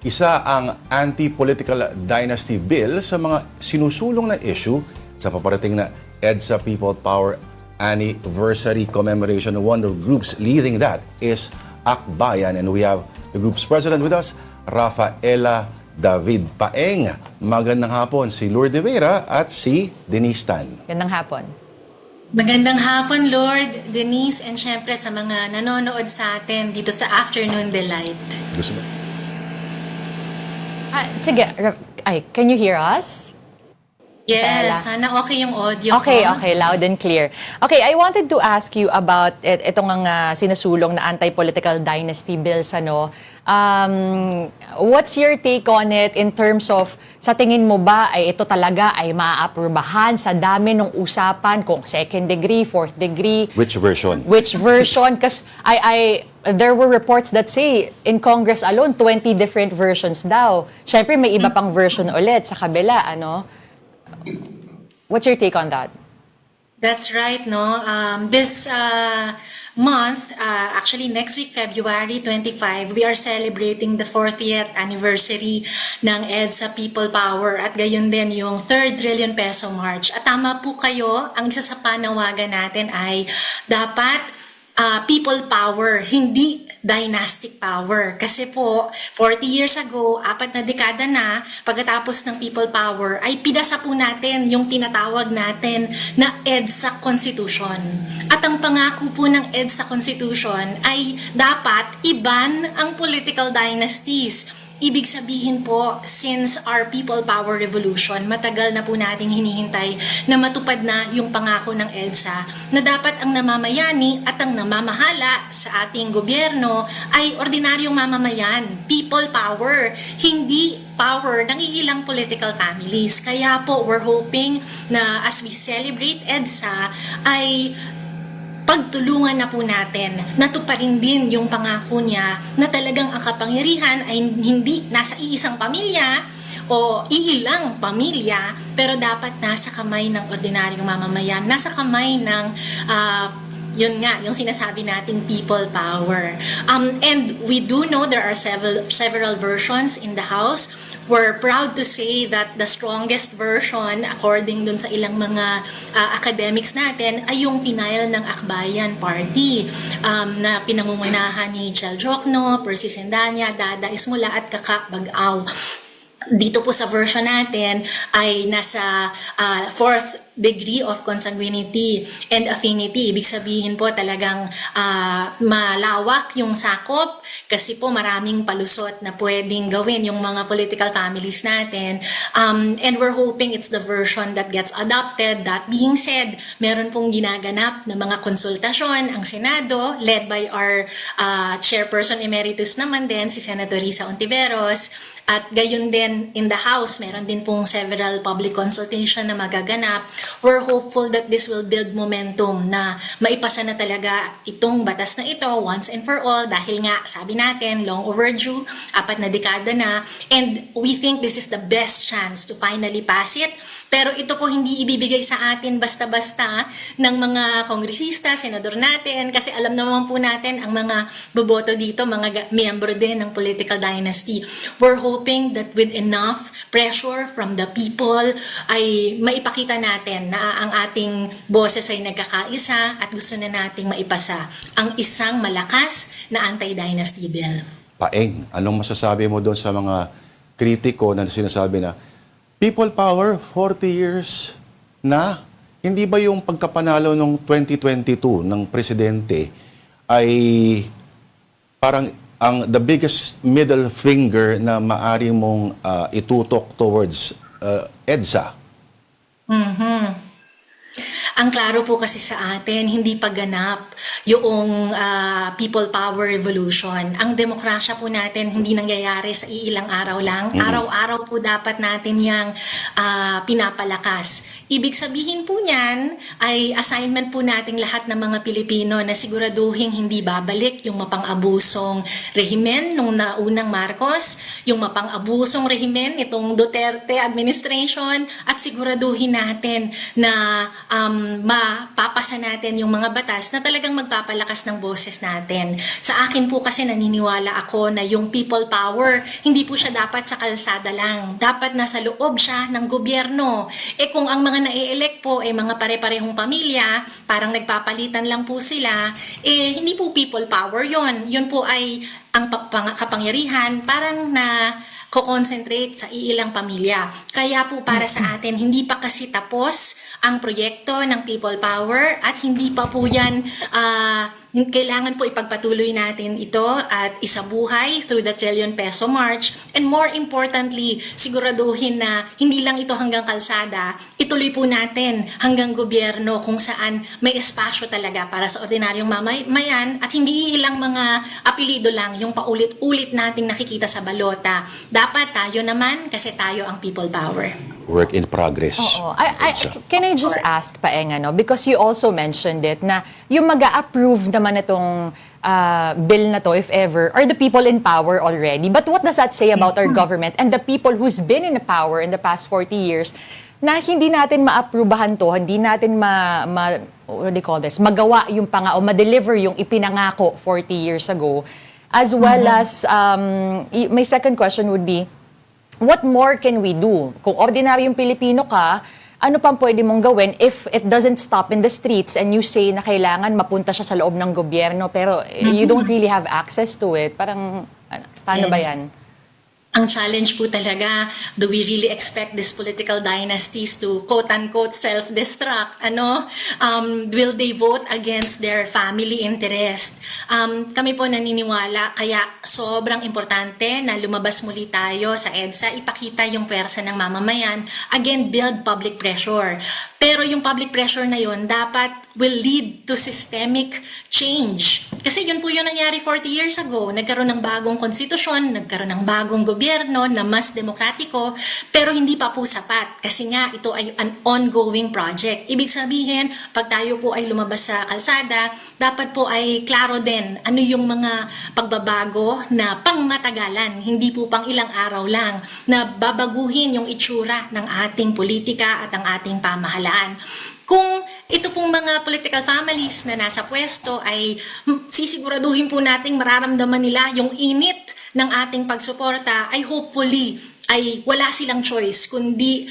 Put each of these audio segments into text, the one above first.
Isa ang anti-political dynasty bill sa mga sinusulong na issue sa paparating na EDSA People Power Anniversary Commemoration. One of the groups leading that is Akbayan, and we have the group's president with us, Rafaela David Paeng. Magandang hapon, si Lourdes de Vera at si Denise Tan. Magandang hapon. Magandang hapon, Lord, Denise, and syempre sa mga nanonood sa atin dito sa Afternoon Delight. Gusto mo? Sige, can you hear us? Yes, sana okay yung audio Okay, ko. okay, loud and clear. Okay, I wanted to ask you about itong sinusulong na anti-political dynasty bills, ano. What's your take on it in terms of, sa tingin mo ba ay ito talaga ay maaaprubahan sa dami ng usapan kung second degree, fourth degree? Which version? Which version? Because there were reports that say in Congress alone, 20 different versions daw. Syempre may iba pang version ulit sa kabila, ano? What's your take on that? That's right, no? This month, actually next week, February 25, we are celebrating the 40th anniversary ng EDSA People Power at gayon din yung 3rd trillion peso march. At tama po kayo, ang isa sa panawagan natin ay dapat people power, hindi dynastic power. Kasi po, 40 years ago, 4 na dekada na, pagkatapos ng people power, ay pinasa po natin yung tinatawag natin na EDSA Constitution. At ang pangako po ng EDSA Constitution ay dapat iban ang political dynasties. Ibig sabihin po, since our people power revolution, matagal na po nating hinihintay na matupad na yung pangako ng EDSA na dapat ang namamayani at ang namamahala sa ating gobyerno ay ordinaryong mamamayan, people power, hindi power ng ilang political families. Kaya po, we're hoping na as we celebrate EDSA ay pagtulungan na po natin na tuparin din yung pangako niya na talagang ang kapangyarihan ay hindi nasa iisang pamilya o iilang pamilya, pero dapat nasa kamay ng ordinaryong mamamayan, nasa kamay ng yun nga, yung sinasabi nating people power. And we do know there are several versions in the House. We're proud to say that the strongest version, according dun sa ilang mga academics natin, ay yung final ng Akbayan Party na pinangungunahan ni Chel Jokno, Percy Sendanya, Dada Ismula at Kaka Bag-aw. Dito po sa version natin ay nasa 4th degree of consanguinity and affinity. Ibig sabihin po talagang malawak yung sakop kasi po maraming palusot na pwedeng gawin yung mga political families natin. And we're hoping it's the version that gets adopted. That being said, meron pong ginaganap na mga konsultasyon ang Senado led by our chairperson emeritus naman din, si Senator Risa Ontiveros. At gayon din in the House, meron din pong several public consultation na magaganap. We're hopeful that this will build momentum na maipasa na talaga itong batas na ito once and for all dahil nga sabi natin long overdue, 4 na dekada na, and we think this is the best chance to finally pass it. Pero ito po hindi ibibigay sa atin basta-basta ng mga kongresista, senador natin, kasi alam naman po natin ang mga boboto dito, mga miyembro din ng political dynasty. We're hoping that with enough pressure from the people ay maipakita natin na ang ating boses ay nagkakaisa at gusto na nating maipasa ang isang malakas na anti-dynasty bill. Paeng, anong masasabi mo doon sa mga kritiko na sinasabi na people power, 40 years na? Hindi ba yung pagkapanalo ng 2022 ng presidente ay parang the biggest middle finger na maari mong itutok towards EDSA? Ang klaro po kasi sa atin, hindi pa ganap yung people power revolution. Ang demokrasya po natin hindi nangyayari sa ilang araw lang. Araw-araw po dapat natin yang pinapalakas. Ibig sabihin po niyan ay assignment po nating lahat ng mga Pilipino na siguraduhin hindi babalik yung mapang-abusong rehimen nung naunang Marcos, yung mapang-abusong rehimen itong Duterte administration, at siguraduhin natin na mapapasa natin yung mga batas na talagang magpapalakas ng boses natin. Sa akin po kasi naniniwala ako na yung people power, hindi po siya dapat sa kalsada lang. Dapat nasa loob siya ng gobyerno. Kung ang mga nai-elect po ay mga pare-parehong pamilya, parang nagpapalitan lang po sila, hindi po people power yon. Yun po ay ang kapangyarihan parang na ko-concentrate sa iilang pamilya. Kaya po para sa atin, hindi pa kasi tapos ang proyekto ng people power at hindi pa po yan, kailangan po ipagpatuloy natin ito at isabuhay through the Trillion Peso March, and more importantly, siguraduhin na hindi lang ito hanggang kalsada, ituloy po natin hanggang gobyerno kung saan may espasyo talaga para sa ordinaryong mamayan at hindi ilang mga apelido lang yung paulit-ulit nating nakikita sa balota. Dapat tayo naman kasi tayo ang people power. Work in progress. Oo. Can I just ask, Paeng, because you also mentioned it, na yung mag-a-approve naman itong bill na to, if ever, are the people in power already. But what does that say about our government and the people who's been in power in the past 40 years na hindi natin ma-approvehan to, hindi natin what do you call this, magawa yung o ma-deliver yung ipinangako 40 years ago, as well as, my second question would be, what more can we do? Kung ordinaryong Pilipino ka, ano pang pwede mong gawin if it doesn't stop in the streets and you say na kailangan mapunta siya sa loob ng gobyerno pero you don't really have access to it? Parang, paano ba yan? Ang challenge po talaga, do we really expect these political dynasties to quote-unquote self-destruct? Will they vote against their family interest? Kami po naniniwala, kaya sobrang importante na lumabas muli tayo sa EDSA, ipakita yung pwersa ng mamamayan, again, build public pressure. Pero yung public pressure na yun, dapat will lead to systemic change. Kasi yun po yung nangyari 40 years ago. Nagkaroon ng bagong konstitusyon, nagkaroon ng bagong gobyerno na mas demokratiko, pero hindi pa po sapat. Kasi nga, ito ay an ongoing project. Ibig sabihin, pag tayo po ay lumabas sa kalsada, dapat po ay klaro din ano yung mga pagbabago na pangmatagalan, hindi po pang ilang araw lang, na babaguhin yung itsura ng ating politika at ang ating pamahalaan. Kung ito pong mga political families na nasa pwesto ay sisiguraduhin po nating mararamdaman nila yung init ng ating pagsuporta, ay hopefully ay wala silang choice kundi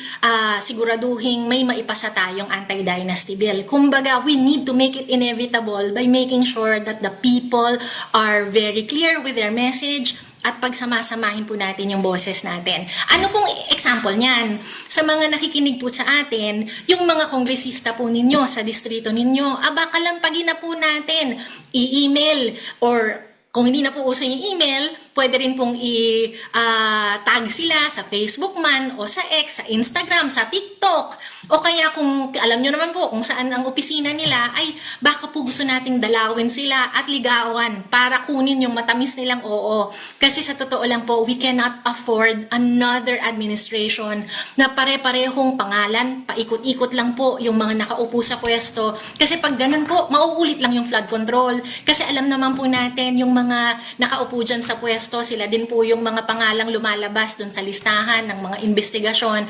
siguraduhin may maipasa tayong anti-dynasty bill. Kumbaga, we need to make it inevitable by making sure that the people are very clear with their message at pagsama-samahin po natin yung boses natin. Ano pong example niyan? Sa mga nakikinig po sa atin, yung mga kongresista po ninyo sa distrito ninyo, kalampagin na po natin, i-email or kung hindi na po uso yung email, pwede rin pong i-tag sila sa Facebook man o sa X, sa Instagram, sa TikTok. O kaya kung alam nyo naman po kung saan ang opisina nila, ay baka po gusto nating dalawin sila at ligawan para kunin yung matamis nilang oo. Kasi sa totoo lang po, we cannot afford another administration na pare-parehong pangalan, paikot-ikot lang po yung mga nakaupo sa pwesto. Kasi pag ganun po, mauulit lang yung flood control. Kasi alam naman po natin, yung mga nakaupo dyan sa pwesto, sila din po yung mga pangalang lumalabas dun sa listahan ng mga investigasyon.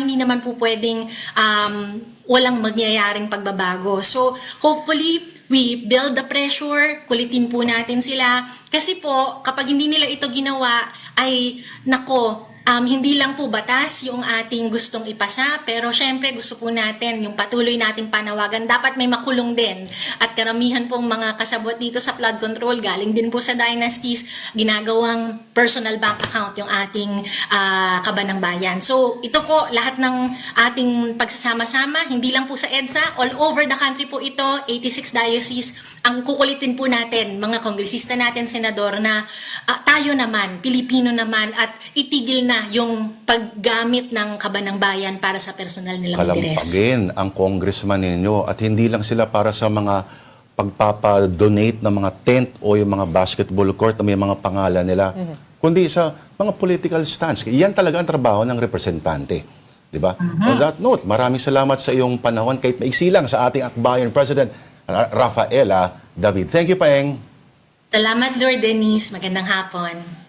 Hindi naman po pwedeng walang magyayaring pagbabago. So, hopefully, we build the pressure, kulitin po natin sila. Kasi po, kapag hindi nila ito ginawa, ay hindi lang po batas yung ating gustong ipasa, pero syempre gusto po natin yung patuloy nating panawagan, dapat may makulong din. At karamihan pong mga kasabot dito sa flood control, galing din po sa dynasties, ginagawang personal bank account yung ating kaban ng bayan. So ito po, lahat ng ating pagsasama-sama, hindi lang po sa EDSA, all over the country po ito, 86 dioceses, ang kukulitin po natin, mga kongresista natin, senador, na tayo naman, Pilipino naman, at itigil na yung paggamit ng kaban ng bayan para sa personal nilang interes. Kalampagin ang congressman ninyo at hindi lang sila para sa mga pagpapadonate ng mga tent o yung mga basketball court na may mga pangalan nila, kundi sa mga political stance. Yan talaga ang trabaho ng representante. Diba? On that note, maraming salamat sa iyong panahon kahit maiksi lang sa ating akbayan President Rafaela David. Thank you, Paeng. Salamat, Lord Denise. Magandang hapon.